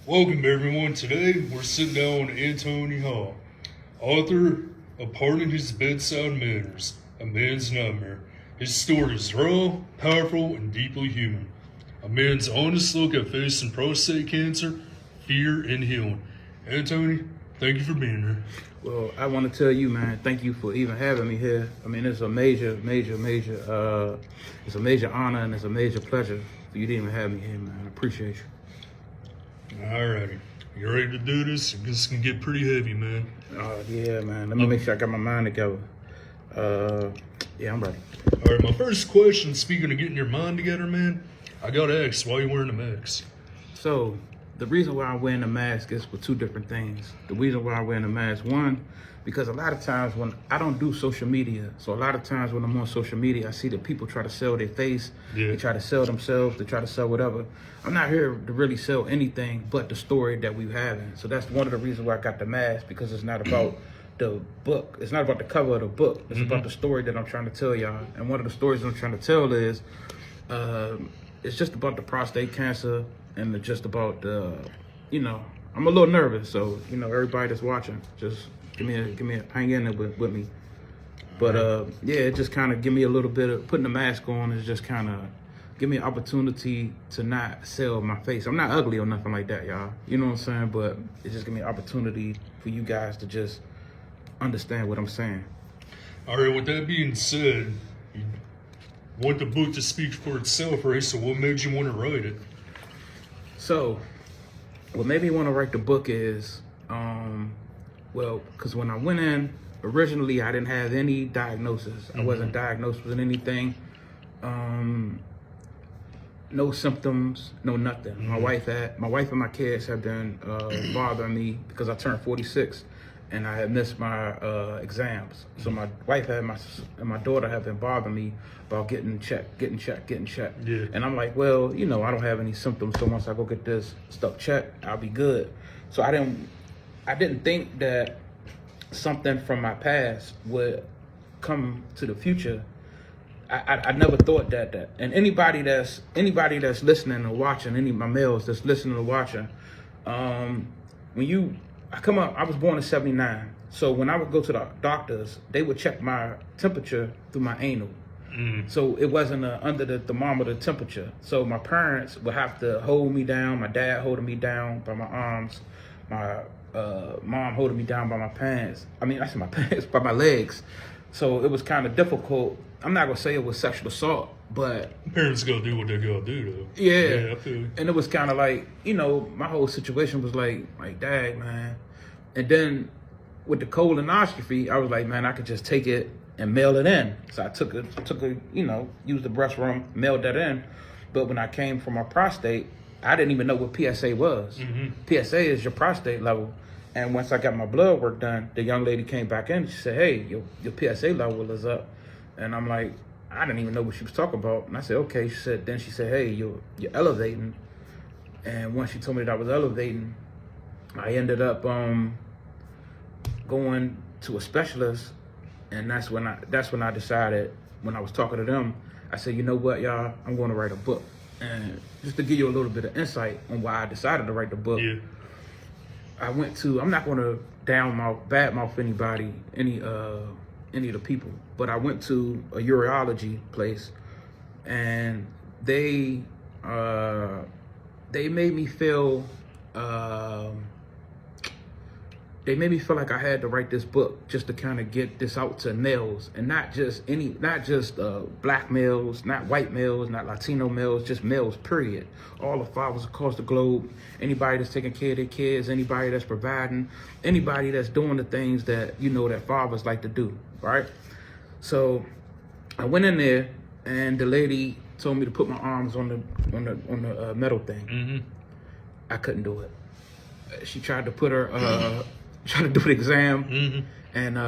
Welcome everyone. Today we're sitting down with Anthony Hall, author of Pardon His Bedside Manners, A Man's Nightmare. His story is raw, powerful, and deeply human. A man's honest look at facing prostate cancer, fear, and healing. Anthony, thank you for being here. Well, I want to tell you, man, thank you for even having me here. I mean, it's a major honor and it's a major pleasure for you to even have me here, man. I appreciate you. Alrighty. You ready to do this? This can get pretty heavy, man. Yeah, man. Let me make sure I got my mind together. Yeah, I'm ready. Alright, my first question, speaking of getting your mind together, man, I gotta ask, why you wearing a mask? So, the reason why I'm wearing a mask is for two different things. The reason why I'm wearing a mask, one, because a lot of times when I don't do social media, so a lot of times when I'm on social media, I see that people try to sell their face, They try to sell themselves, they try to sell whatever. I'm not here to really sell anything but the story that we're having. So that's one of the reasons why I got the mask, because it's not about the book. It's not about the cover of the book. It's about the story that I'm trying to tell y'all. And one of the stories I'm trying to tell is, it's just about the prostate cancer and just about, I'm a little nervous. So, everybody that's watching, just give me a hang in there with me. But it just kind of give me a little bit of putting the mask on is just kind of give me an opportunity to not sell my face. I'm not ugly or nothing like that, y'all. You know what I'm saying? But it just give me an opportunity for you guys to just understand what I'm saying. All right, with that being said, you want the book to speak for itself, right? So what made you want to write it? So, what made me want to write the book is, because when I went in, originally I didn't have any diagnosis. I wasn't diagnosed with anything. No symptoms, no nothing. My wife and my kids have been bothering me because I turned 46 and I had missed my exams. So my wife and my daughter have been bothering me about getting checked. Yeah. And I'm like, well, I don't have any symptoms, so once I go get this stuff checked, I'll be good. So I didn't think that something from my past would come to the future. I never thought that. And anybody that's listening or watching, any of my males that's listening or watching, I was born in 79. So when I would go to the doctors, they would check my temperature through my anal. So it wasn't under the thermometer temperature. So my parents would have to hold me down. My dad holding me down by my arms. My mom holding me down by my pants. I said my pants, by my legs. So it was kind of difficult. I'm not gonna say it was sexual assault, but Parents gotta do what they gotta do, though. Yeah, I feel you. And it was kind of like, my whole situation was like, dang, man. And then with the colonoscopy, I was like, man, I could just take it and mail it in. So I took a, used the restroom, mailed that in. But when I came for my prostate, I didn't even know what PSA was. PSA is your prostate level. And once I got my blood work done, the young lady came back in. She said, hey, your PSA level is up. And I'm like, I didn't even know what she was talking about. And I said, okay. Then she said, hey, you're elevating. And once she told me that I was elevating, I ended up going to a specialist. And that's when I decided, when I was talking to them, I said, you know what, y'all, I'm going to write a book. And just to give you a little bit of insight on why I decided to write the book, I'm not going to badmouth anybody, any of the people, but I went to a urology place, and they made me feel like I had to write this book just to kind of get this out to males, and not just black males, not white males, not Latino males, just males, period. All the fathers across the globe, anybody that's taking care of their kids, anybody that's providing, anybody that's doing the things that, that fathers like to do, right? So I went in there, and the lady told me to put my arms on the metal thing. I couldn't do it. She tried to try to do the exam, and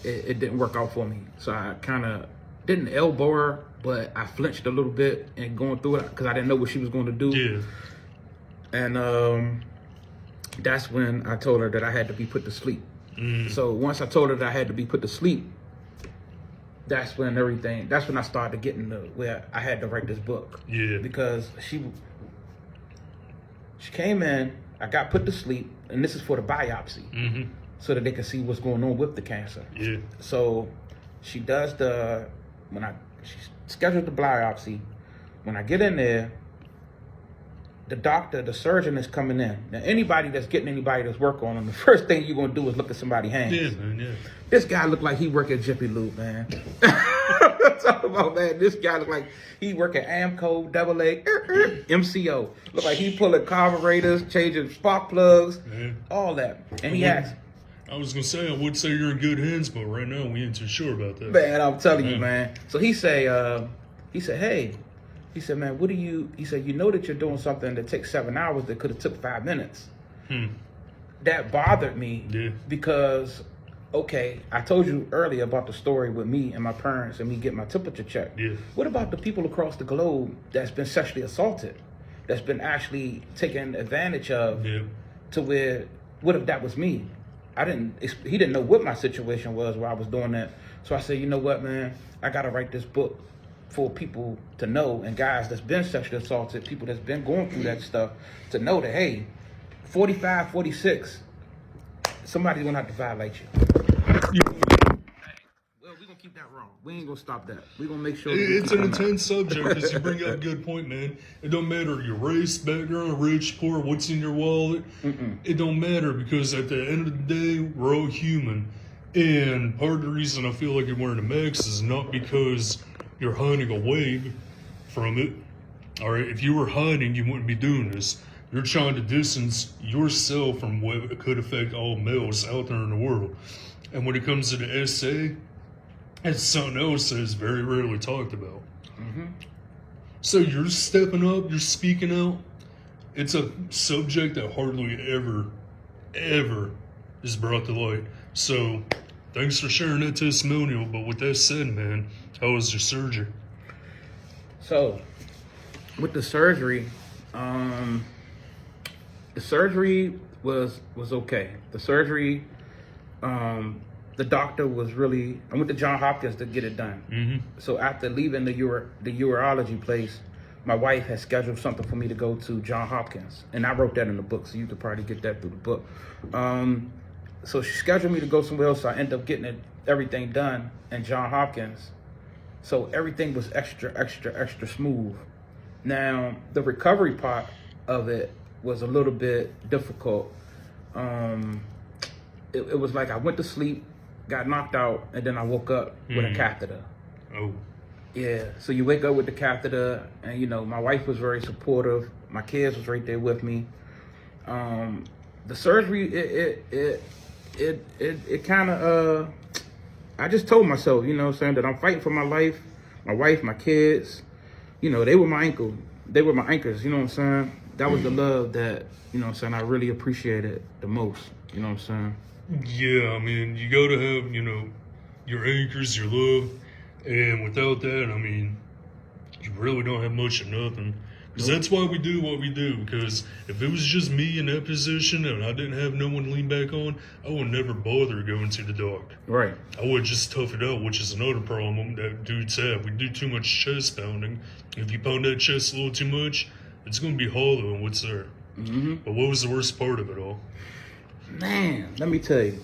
it didn't work out for me. So I kind of didn't elbow her, but I flinched a little bit and going through it because I didn't know what she was going to do. Yeah. And that's when I told her that I had to be put to sleep. So once I told her that I had to be put to sleep, that's when I started getting to where I had to write this book. Yeah. Because she came in, I got put to sleep, and this is for the biopsy, so that they can see what's going on with the cancer. Yeah. So she does she scheduled the biopsy. When I get in there, the surgeon is coming in. Now, anybody that's getting anybody that's work on them, the first thing you're gonna do is look at somebody's hands. Yeah, man, yeah. This guy looked like he work at Jiffy Lube, man. Talk about, man, this guy looked like he work at Amco, Double A, MCO. Look like he pulling carburetors, changing spark plugs, all that. And he asked, I was gonna say, I would say you're in good hands, but right now we ain't too sure about that. man, I'm telling you, man. So he said, hey, he said, man, he said, you know that you're doing something that takes 7 hours that could have took 5 minutes. That bothered me because, okay, I told you earlier about the story with me and my parents and me getting my temperature checked. Yeah. What about the people across the globe that's been sexually assaulted, that's been actually taken advantage of to where, what if that was me? He didn't know what my situation was while I was doing that. So I said, you know what, man, I got to write this book for people to know, and guys that's been sexually assaulted, people that's been going through that stuff, to know that, hey, 45, 46, somebody's going to have to violate you. Well, we're going to keep that wrong. We ain't going to stop that. We're going to make sure. It's an intense subject because you bring up a good point, man. It don't matter your race, background, rich, poor, what's in your wallet. It don't matter because at the end of the day, we're all human. And part of the reason I feel like you're wearing a mask is not because you're hiding away from it. All right, if you were hiding, you wouldn't be doing this. You're trying to distance yourself from what could affect all males out there in the world. And when it comes to the essay, it's something else that is very rarely talked about. So you're stepping up, you're speaking out. It's a subject that hardly ever is brought to light. So thanks for sharing that testimonial. But with that said, man, how was your surgery? So with the surgery, was okay. The surgery, the doctor was really, I went to Johns Hopkins to get it done. So after leaving the urology place, my wife had scheduled something for me to go to Johns Hopkins. And I wrote that in the book, so you could probably get that through the book. So she scheduled me to go somewhere else, so I ended up getting everything done in Johns Hopkins. So everything was extra smooth. Now, the recovery part of it was a little bit difficult. It was like I went to sleep, got knocked out, and then I woke up with a catheter. Oh. Yeah, so you wake up with the catheter, and you know, my wife was very supportive. My kids was right there with me. The surgery, it kind of, I just told myself, you know what I'm saying, that I'm fighting for my life, my wife, my kids. You know, they were my anchor. They were my anchors, you know what I'm saying? That was the love that, you know what I'm saying, I really appreciated the most, you know what I'm saying? Yeah, I mean, you gotta have, you know, your anchors, your love. And without that, I mean, you really don't have much of nothing. Because that's why we do what we do. Because if it was just me in that position and I didn't have no one to lean back on, I would never bother going to the doc. Right. I would just tough it out, which is another problem that dudes have. We do too much chest pounding. If you pound that chest a little too much, it's going to be hollow in what's there. But what was the worst part of it all? Man, let me tell you.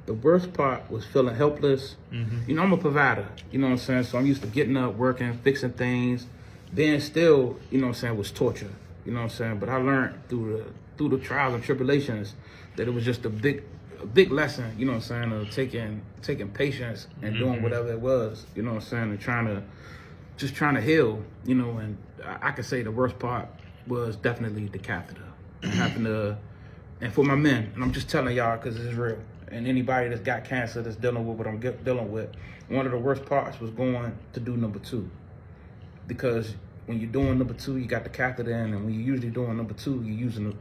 The worst part was feeling helpless. You know, I'm a provider, you know what I'm saying? So I'm used to getting up, working, fixing things. Being still, you know what I'm saying, was torture, you know what I'm saying? But I learned through the trials and tribulations that it was just a big big lesson, you know what I'm saying, of taking patience and doing whatever it was, you know what I'm saying, and trying to heal, you know. And I could say the worst part was definitely the catheter. Having to, and for my men, and I'm just telling y'all because it's real, and anybody that's got cancer that's dealing with what I'm dealing with, one of the worst parts was going to do number 2. Because when you're doing number 2, you got the catheter in, and when you're usually doing number 2, you're using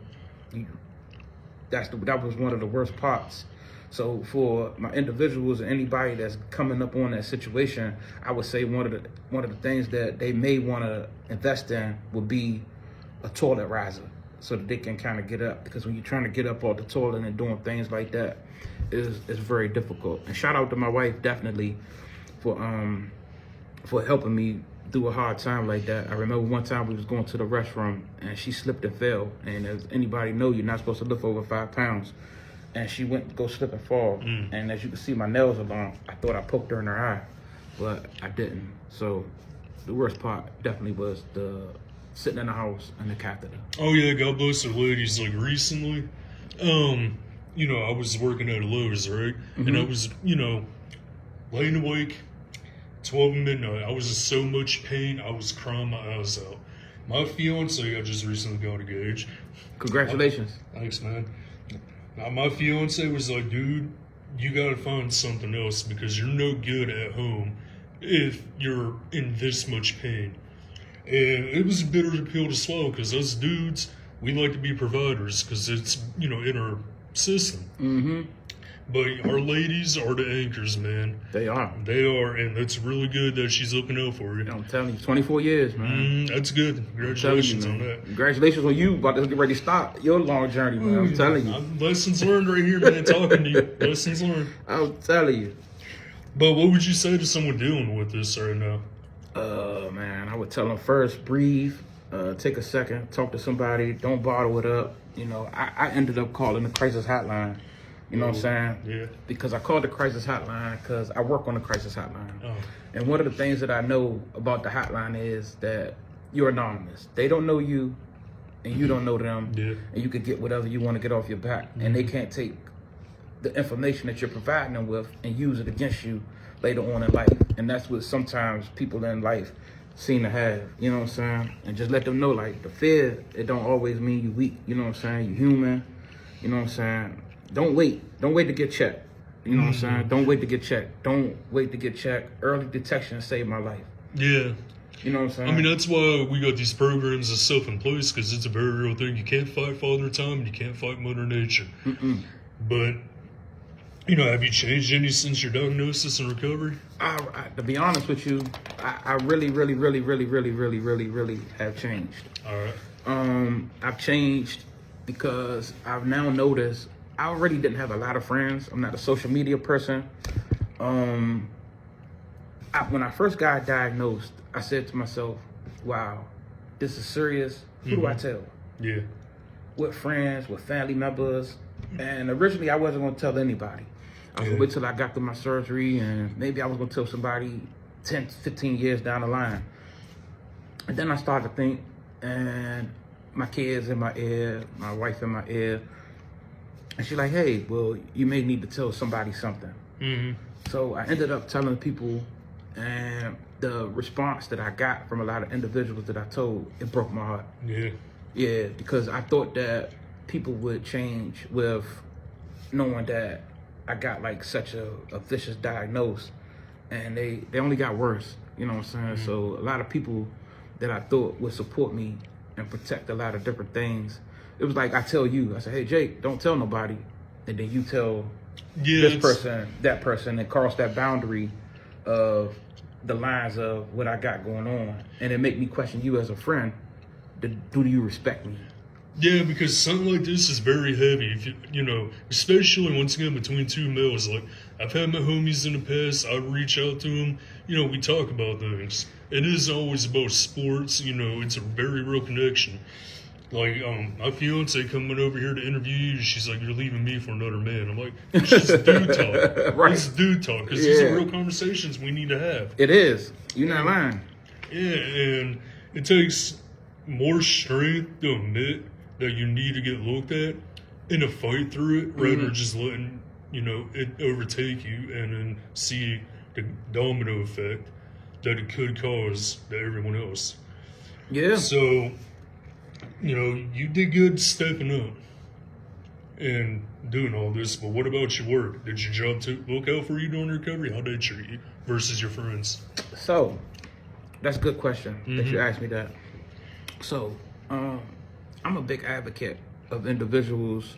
that was one of the worst parts. So for my individuals and anybody that's coming up on that situation, I would say one of the things that they may want to invest in would be a toilet riser, so that they can kind of get up. Because when you're trying to get up off the toilet and doing things like that, it's very difficult. And shout out to my wife definitely for helping me through a hard time like that. I remember one time we was going to the restroom and she slipped and fell. And as anybody know, you're not supposed to lift over 5 pounds. And she went to go slip and fall. And as you can see, my nails are long. I thought I poked her in her eye, but I didn't. So the worst part definitely was the sitting in the house and the catheter. Oh yeah, God bless the ladies. Like recently, you know, I was working at a Lowe's, right? And I was, you know, laying awake, 12 midnight. I was in so much pain, I was crying my eyes out. My fiance, I just recently got engaged. Congratulations. Thanks, man. Now, my fiance was like, dude, you gotta find something else because you're no good at home if you're in this much pain. And it was a bitter pill to swallow because us dudes, we like to be providers because it's, you know, in our system. But our ladies are the anchors, man. They are. They are, and that's really good that she's looking out for you. I'm telling you, 24 years, man. That's good. Congratulations You, on that. Congratulations on you about to get ready to start your long journey, man. I'm telling you. Lessons learned right here, man, talking to you. Lessons learned. I'm telling you. But what would you say to someone dealing with this right now? Man, I would tell them first, breathe, take a second, talk to somebody, don't bottle it up. You know, I ended up calling the crisis hotline. You know what I'm saying? Yeah. Because I called the crisis hotline because I work on the crisis hotline. Oh. And one of the things that I know about the hotline is that you're anonymous. They don't know you, and you don't know them. Yeah. And you can get whatever you want to get off your back. And they can't take the information that you're providing them with and use it against you later on in life. And that's what sometimes people in life seem to have. You know what I'm saying? And just let them know, like, the fear, it don't always mean you weak. You know what I'm saying? You human. You know what I'm saying? Don't wait. Don't wait to get checked. You know what I'm saying? Don't wait to get checked. Don't wait to get checked. Early detection saved my life. Yeah. You know what I'm saying? I mean, that's why we got these programs and stuff in place because it's a very real thing. You can't fight Father Time. You can't fight Mother Nature. But, you know, have you changed any since your diagnosis and recovery? To be honest with you, I really have changed. All right. I've changed because I've now noticed I already didn't have a lot of friends. I'm not a social media person. When I first got diagnosed, I said to myself, wow, this is serious. Who do I tell? Yeah. With friends, with family members. And originally I wasn't going to tell anybody. I was going to wait till I got through my surgery and maybe I was going to tell somebody 10, 15 years down the line. And then I started to think, and my kids in my ear, my wife in my ear, and she's like, hey, well, you may need to tell somebody something. So I ended up telling people, and the response that I got from a lot of individuals that I told, it broke my heart. Yeah. Yeah, because I thought that people would change with knowing that I got like such a vicious diagnosis, and they only got worse. You know what I'm saying? So a lot of people that I thought would support me and protect a lot of different things, it was like I tell you, I say, hey Jake, don't tell nobody, and then you tell this person, that person, and cross that boundary of the lines of what I got going on, and it make me question you as a friend. Do you respect me? Yeah, because something like this is very heavy. If you know, especially once again between two males. Like I've had my homies in the past. I reach out to them. You know, we talk about things. It isn't always about sports. You know, it's a very real connection. Like my fiance coming over here to interview you. She's like, "You're leaving me for another man." I'm like, "It's just dude talk. Right. It's dude talk because these are real conversations we need to have." It is. You're not lying. Yeah, and it takes more strength to admit that you need to get looked at and to fight through it rather than just letting, you know, it overtake you and then see the domino effect that it could cause to everyone else. Yeah. So, you know, you did good stepping up and doing all this, but what about your work? Did your job look out for you during recovery? How did it treat you versus your friends? So, that's a good question that you asked me that. So, I'm a big advocate of individuals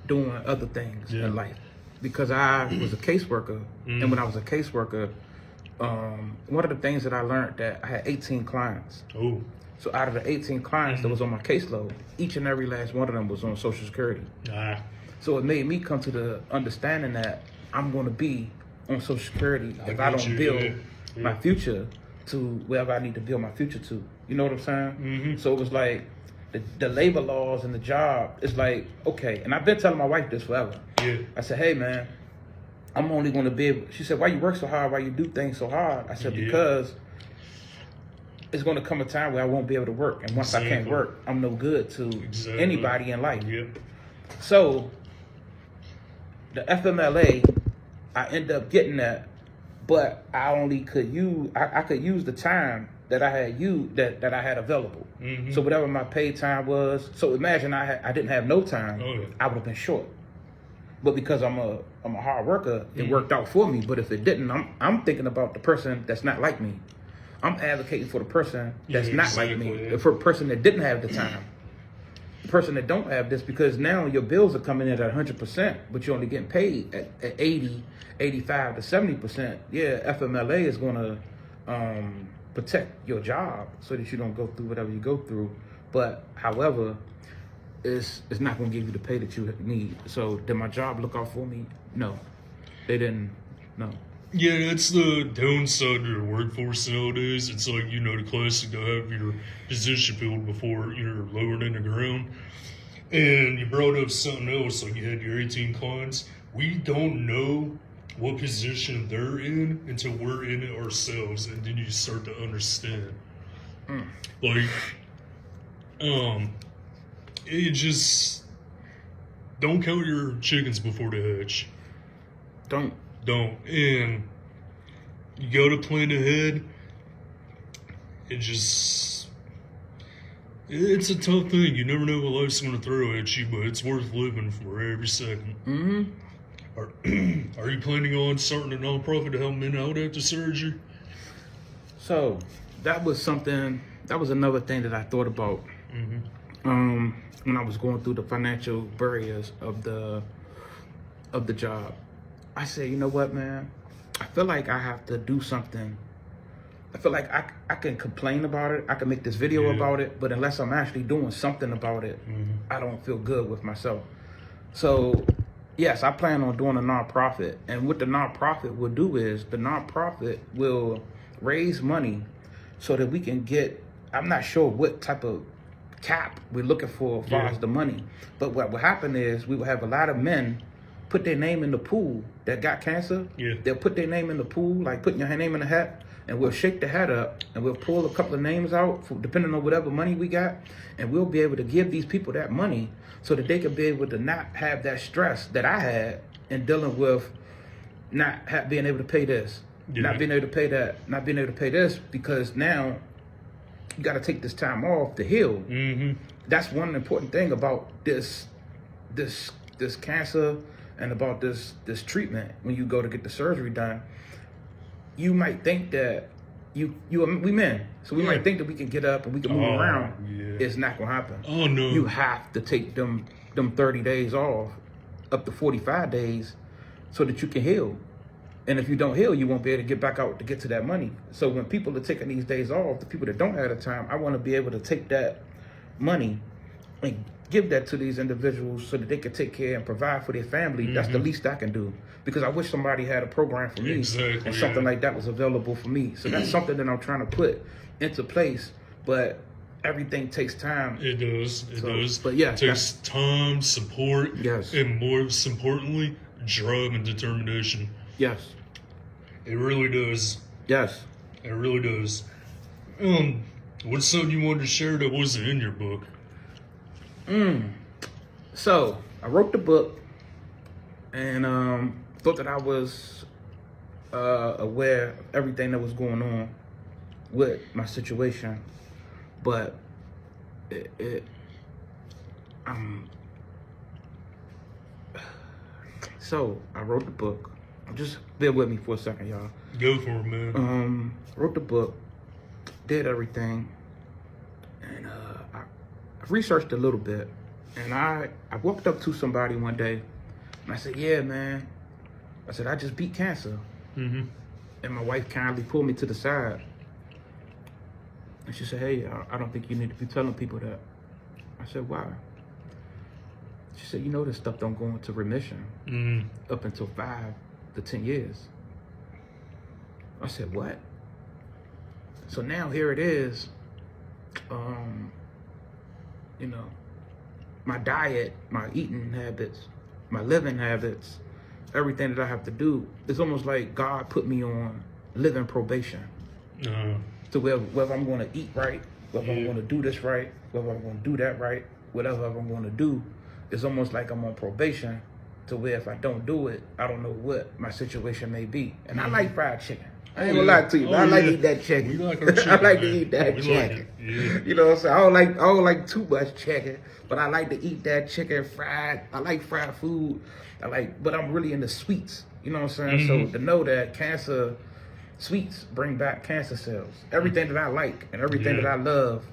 doing other things in life because I was a caseworker, and when I was a caseworker, one of the things that I learned that I had 18 clients. Oh. So out of the 18 clients that was on my caseload, each and every last one of them was on Social Security. So it made me come to the understanding that I'm going to be on Social Security if I don't build my future to wherever I need to build my future to. You know what I'm saying? Mm-hmm. So it was like the labor laws and the job. It's like, okay, and I've been telling my wife this forever. Yeah. I said, hey man, I'm only going to be able. She said, why you work so hard? Why you do things so hard? I said, Yeah. because it's going to come a time where I won't be able to work, and once I can't Exactly. work, I'm no good to Exactly. anybody in life. Yep. So the FMLA, I end up getting that, but I only could use I could use the time that I had that I had available. Mm-hmm. So whatever my paid time was. So imagine I didn't have no time. Oh, yeah. I would have been short. But because I'm a hard worker, it worked out for me. But if it didn't, I'm thinking about the person that's not like me. I'm advocating for the person that's Yeah, not like me, exactly. for the person that didn't have the time. The person that don't have this, because now your bills are coming in at 100%, but you're only getting paid at 80, 85 to 70%. Yeah, FMLA is going to protect your job so that you don't go through whatever you go through. But however, it's not going to give you the pay that you need. So did my job look out for me? No, they didn't. No. Yeah, that's the downside to the workforce nowadays. It's like, the classic to have your position filled before you're lowered in the ground. And you brought up something else, like you had your 18 clients. We don't know what position they're in until we're in it ourselves, and then you start to understand. Like, it just, don't count your chickens before they hatch. Don't. And you gotta plan ahead. It's a tough thing. You never know what life's gonna throw at you, but it's worth living for every second. Mm-hmm. Are you planning on starting a nonprofit to help men out after surgery? So that was another thing that I thought about. Mm-hmm. When I was going through the financial barriers of the job. I said, you know what, man? I feel like I have to do something. I feel like I can complain about it. I can make this video about it, but unless I'm actually doing something about it, I don't feel good with myself. So, yes, I plan on doing a nonprofit. And what the nonprofit will do is the nonprofit will raise money so that we can get, I'm not sure what type of cap we're looking for as far as the money. But what will happen is we will have a lot of men put their name in the pool that got cancer. Yeah. They'll put their name in the pool, like putting your name in the hat, and we'll shake the hat up and we'll pull a couple of names out depending on whatever money we got, and we'll be able to give these people that money so that they can be able to not have that stress that I had in dealing with not being able to pay this, not being able to pay that, not being able to pay this, because now you got to take this time off to heal. Mm-hmm. That's one important thing about this cancer and about this treatment. When you go to get the surgery done, you might think that we men, so we might think that we can get up and we can move around. Yeah. It's not gonna happen. Oh no. You have to take them 30 days off, up to 45 days, so that you can heal. And if you don't heal, you won't be able to get back out to get to that money. So when people are taking these days off, the people that don't have the time, I want to be able to take that money and give that to these individuals so that they can take care and provide for their family. That's the least I can do, because I wish somebody had a program for me and something like that was available for me. So that's something that I'm trying to put into place, but everything takes time. It does. It does. But yeah, it takes time, support, Yes. and most importantly, drive and determination. Yes. It really does. Yes. It really does. What's something you wanted to share that wasn't in your book? So I wrote the book and thought that I was aware of everything that was going on with my situation, but so I wrote the book. Just bear with me for a second, y'all. Go for it, man. Wrote the book, did everything, and I researched a little bit, and I walked up to somebody one day, and I said, yeah, man. I said, I just beat cancer. Mm-hmm. And my wife kindly pulled me to the side. And she said, hey, I don't think you need to be telling people that. I said, why? She said, you know this stuff don't go into remission up until 5 to 10 years. I said, what? So now here it is. You know, my diet, my eating habits, my living habits, everything that I have to do, it's almost like God put me on living probation. To whether I'm going to eat right, whether I'm going to do this right, whether I'm going to do that right, whatever I'm going to do, it's almost like I'm on probation to where if I don't do it, I don't know what my situation may be. And I like fried chicken. I ain't gonna lie to you, but I like to eat that chicken. We like our chicken, I like to man. eat that We chicken. like it. You know what I'm saying? I don't like too much chicken, but I like to eat that chicken fried. I like fried food. But I'm really into sweets. You know what I'm saying? So to know that sweets bring back cancer cells. Everything that I like and everything that I love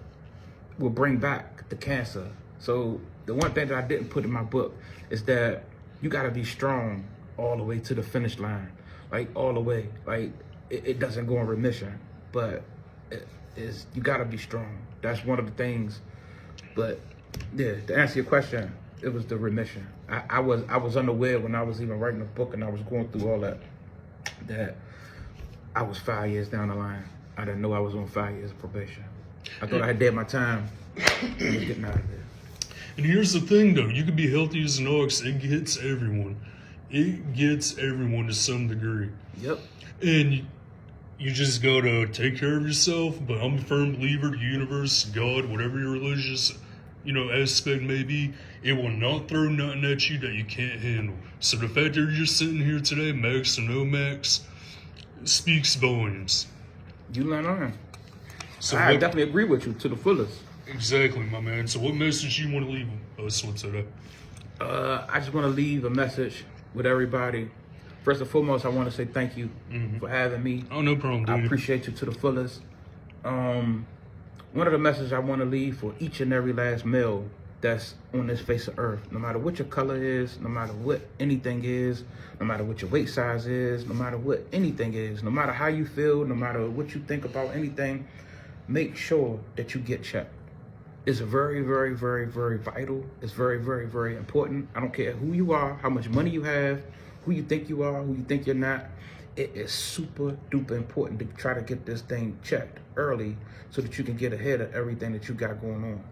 will bring back the cancer. So the one thing that I didn't put in my book is that you gotta be strong all the way to the finish line. Like all the way. Like it doesn't go in remission, but you gotta be strong. That's one of the things. But yeah, to answer your question, it was the remission. I was unaware when I was even writing the book and I was going through all that I was 5 years down the line. I didn't know I was on 5 years of probation. I thought I had did my time and was getting out of there. And here's the thing, though. You can be healthy as an ox. It gets everyone. It gets everyone to some degree. Yep. And you just gotta take care of yourself. But I'm a firm believer, the universe, God, whatever your religious, aspect may be, it will not throw nothing at you that you can't handle. So the fact that you're sitting here today, max or no max, speaks volumes. You learn on. So I definitely agree with you to the fullest. Exactly, my man. So what message you want to leave us with today? I just want to leave a message with everybody. First and foremost, I want to say thank you for having me. Oh, no problem, dude. I appreciate you to the fullest. One of the messages I want to leave for each and every last male that's on this face of earth, no matter what your color is, no matter what anything is, no matter what your weight size is, no matter what anything is, no matter how you feel, no matter what you think about anything, make sure that you get checked. It's very, very, very, very vital. It's very, very, very important. I don't care who you are, how much money you have, who you think you are, who you think you're not. It is super duper important to try to get this thing checked early so that you can get ahead of everything that you got going on.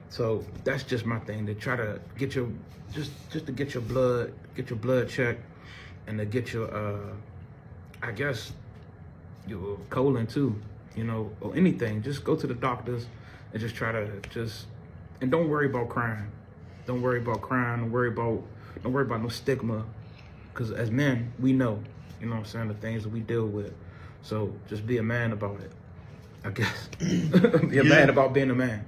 So that's just my thing, to try to get your just to get your blood checked, and to get your I guess your colon too, or anything. Just go to the doctors and just try to and don't worry about crying. Don't worry about crying. Don't worry about no stigma, because as men we know, what I'm saying, the things that we deal with. So just be a man about it, I guess. Be a man about being a man.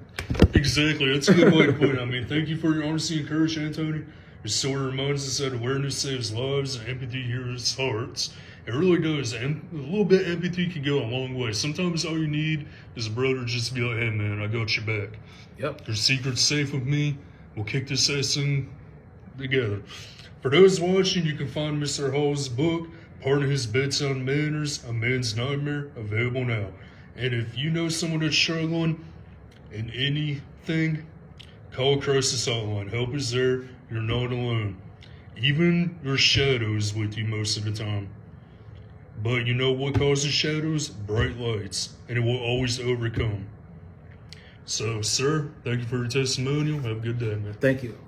Exactly. That's a good way to put it. I mean, thank you for your honesty and courage, Anthony. It sort of reminds us that awareness saves lives and empathy heals hearts. It really does. And a little bit of empathy can go a long way. Sometimes all you need is a brother just to be like, hey, man, I got your back. Yep. Your secret's safe with me. We'll kick this ass in together. For those watching, you can find Mr. Hall's book, Pardon His Bedside Manners, A Man's Nightmare, available now. And if you know someone that's struggling in anything, call Crisis Hotline. Help is there. You're not alone. Even your shadow is with you most of the time. But you know what causes shadows? Bright lights. And it will always overcome. So, sir, thank you for your testimonial. Have a good day, man. Thank you.